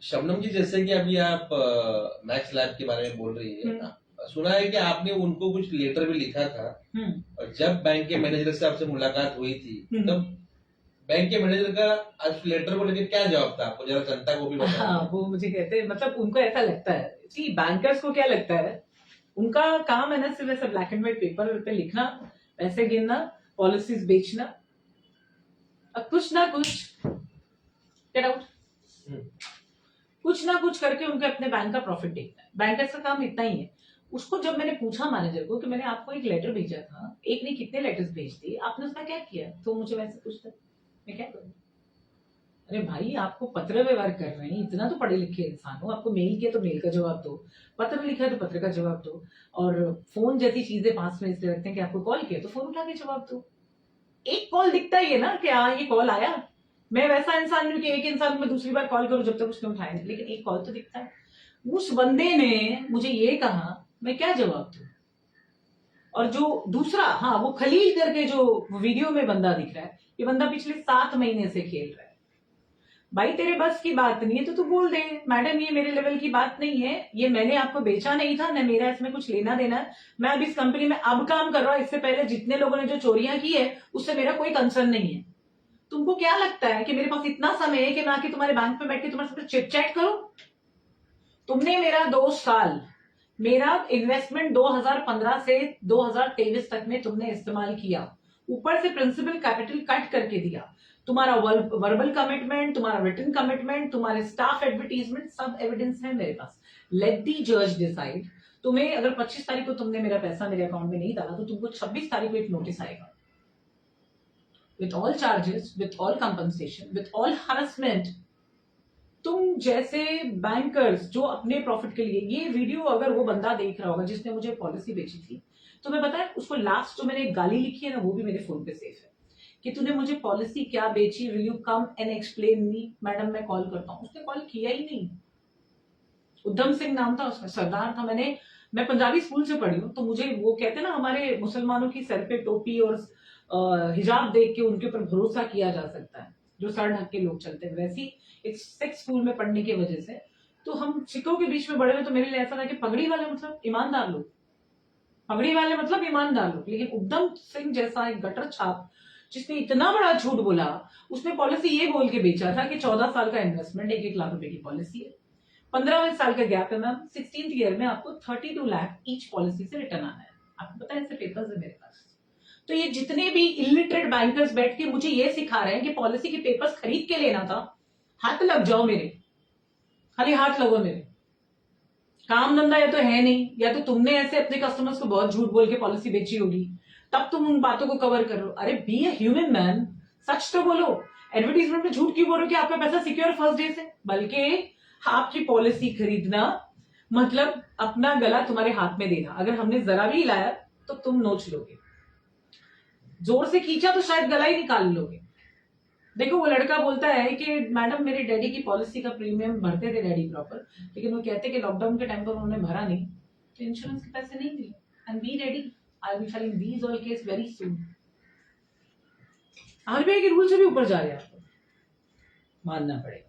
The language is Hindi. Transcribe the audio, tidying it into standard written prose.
शबनम जी, जैसे कि अभी आप मैक्स लैब के बारे में बोल रही है ना, सुना है कि आपने उनको कुछ लेटर भी लिखा था। और जब बैंक के मैनेजर से आपसे मुलाकात हुई थी तब बैंक के मैनेजर का आज लेटर को लेकर क्या जवाब था? आपको जरा जनता को भी बताइए। हाँ, वो मुझे कहते हैं, मतलब उनको ऐसा लगता है कि बैंकर्स को क्या लगता है, उनका काम है ना सिर्फ ऐसा ब्लैक एंड व्हाइट पेपर पे लिखना, पैसे गिनना, पॉलिसीज बेचना, और कुछ ना कुछ गेट आउट, कुछ ना कुछ करके उनके अपने बैंक का प्रॉफिट देखना है। बैंकर्स का काम इतना ही है। उसको जब मैंने पूछा मैनेजर को कि मैंने आपको एक लेटर भेजा था, एक नहीं कितने लेटर्स भेज दिए, आपने उसमें क्या किया, तो मुझे वैसे पूछता मैं क्या करूँ। अरे भाई, आपको पत्र व्यवहार कर रहे हैं, इतना तो पढ़े लिखे इंसान हो, आपको मेल किया तो मेल का जवाब दो, पत्र लिखा है तो पत्र का जवाब दो, और फोन जैसी चीजें पास में इसलिए रखते हैं कि आपको कॉल किया तो फोन उठा के जवाब दो। एक कॉल दिखता ही है ना कि हाँ ये कॉल आया। मैं वैसा इंसान नहीं कि एक इंसान में दूसरी बार कॉल करूं जब तक उसने उठाया नहीं, लेकिन एक कॉल तो दिखता है। उस बंदे ने मुझे ये कहा, मैं क्या जवाब दूं। और जो दूसरा, हाँ, वो खलील करके जो वीडियो में बंदा दिख रहा है, ये बंदा पिछले 7 महीने से खेल रहा है। भाई तेरे बस की बात नहीं है तो तू बोल दे, मैडम ये मेरे लेवल की बात नहीं है, ये मैंने आपको बेचा नहीं था, न मेरा इसमें कुछ लेना देना है, मैं अब इस कंपनी में अब काम कर रहा हूं, इससे पहले जितने लोगों ने जो चोरियां की है उससे मेरा कोई कंसर्न नहीं है। तुमको क्या लगता है कि मेरे पास इतना समय है कि मैं आके तुम्हारे बैंक में बैठ के तुम्हारे साथ चिट चैट करूं। तुमने मेरा 2 साल, मेरा इन्वेस्टमेंट 2015 से 2023 तक में तुमने इस्तेमाल किया, ऊपर से प्रिंसिपल कैपिटल कट करके दिया, तुम्हारा वर्बल कमिटमेंट, तुम्हारा रिटन कमिटमेंट, तुम्हारे स्टाफ एडवर्टीजमेंट, सब एविडेंस है मेरे पास। लेट दी जज डिसाइड। तुम्हें अगर 25 तारीख को तुमने मेरा पैसा मेरे अकाउंट में नहीं डाला तो तुमको 26 तारीख को एक नोटिस आएगा, with all charges, with all compensation, with all harassment. तुम जैसे बैंकर्स जो अपने प्रॉफिट के लिए, ये वीडियो अगर वो बंदा देख रहा होगा जिसने मुझे पॉलिसी बेची थी, तो मैं पता है उसको लास्ट जो मैंने एक गाली लिखी है ना, वो भी मेरे फोन पे सेफ है कि तूने मुझे पॉलिसी क्या बेची, will you come and explain me, madam मैं कॉल करता हूँ। उसने कॉल किया ही नहीं। उद्धम सिंह नाम था उसका, सरदार था। मैं पंजाबी स्कूल से पढ़ी हूँ, तो मुझे वो कहते हैं ना, हमारे मुसलमानों की सर पे टोपी और हिजाब देख के उनके ऊपर भरोसा किया जा सकता है, जो सर ढक के लोग चलते हैं। वैसी एक सिक्स स्कूल में पढ़ने की वजह से तो हम सिखों के बीच में बड़े हुए, तो मेरे लिए ऐसा था कि पगड़ी वाले मतलब ईमानदार लोग, पगड़ी वाले मतलब ईमानदार लोग। लेकिन उद्धम सिंह जैसा एक गटर छाप जिसने इतना बड़ा झूठ बोला, उसने पॉलिसी ये बोल के बेचा था कि 14 साल का इन्वेस्टमेंट 1-1 लाख रुपए की पॉलिसी है, 15वें साल का गैप है मैम, 16th ईयर में आपको 32 लाख ईच पॉलिसी से रिटर्न आना है। आपको पता है ऐसे पेपर्स है मेरे पास। तो ये जितने भी इलिटरेट बैंकर्स बैठ के मुझे ये सिखा रहे हैं कि पॉलिसी के पेपर्स खरीद के लेना था, हाथ लग जाओ मेरे, खाली हाथ लगो मेरे। काम धंधा या तो है नहीं, या तो तुमने ऐसे अपने कस्टमर्स को बहुत झूठ बोल के पॉलिसी बेची होगी, तब तुम उन बातों को कवर कर रहे हो। अरे बी ए ह्यूमन मैन, सच तो बोलो। एडवर्टीजमेंट में झूठ क्यों बोल रहे हो कि आपका पैसा सिक्योर फर्स्ट डे से, बल्कि आपकी पॉलिसी खरीदना मतलब अपना गला तुम्हारे हाथ में देना। अगर हमने जरा भी हिलाया तो तुम नोच लोगे, जोर से खींचा तो शायद गला ही निकाल लोगे। देखो, वो लड़का बोलता है कि मैडम मेरे डैडी की पॉलिसी का प्रीमियम भरते थे डैडी प्रॉपर, लेकिन वो कहते कि लॉकडाउन के टाइम पर उन्होंने भरा नहीं, तो इंश्योरेंस के पैसे नहीं मिले। And be ready, I will filing these all case very soon. RBI के रूल से भी ऊपर जा रहे हैं, आपको मानना पड़ेगा।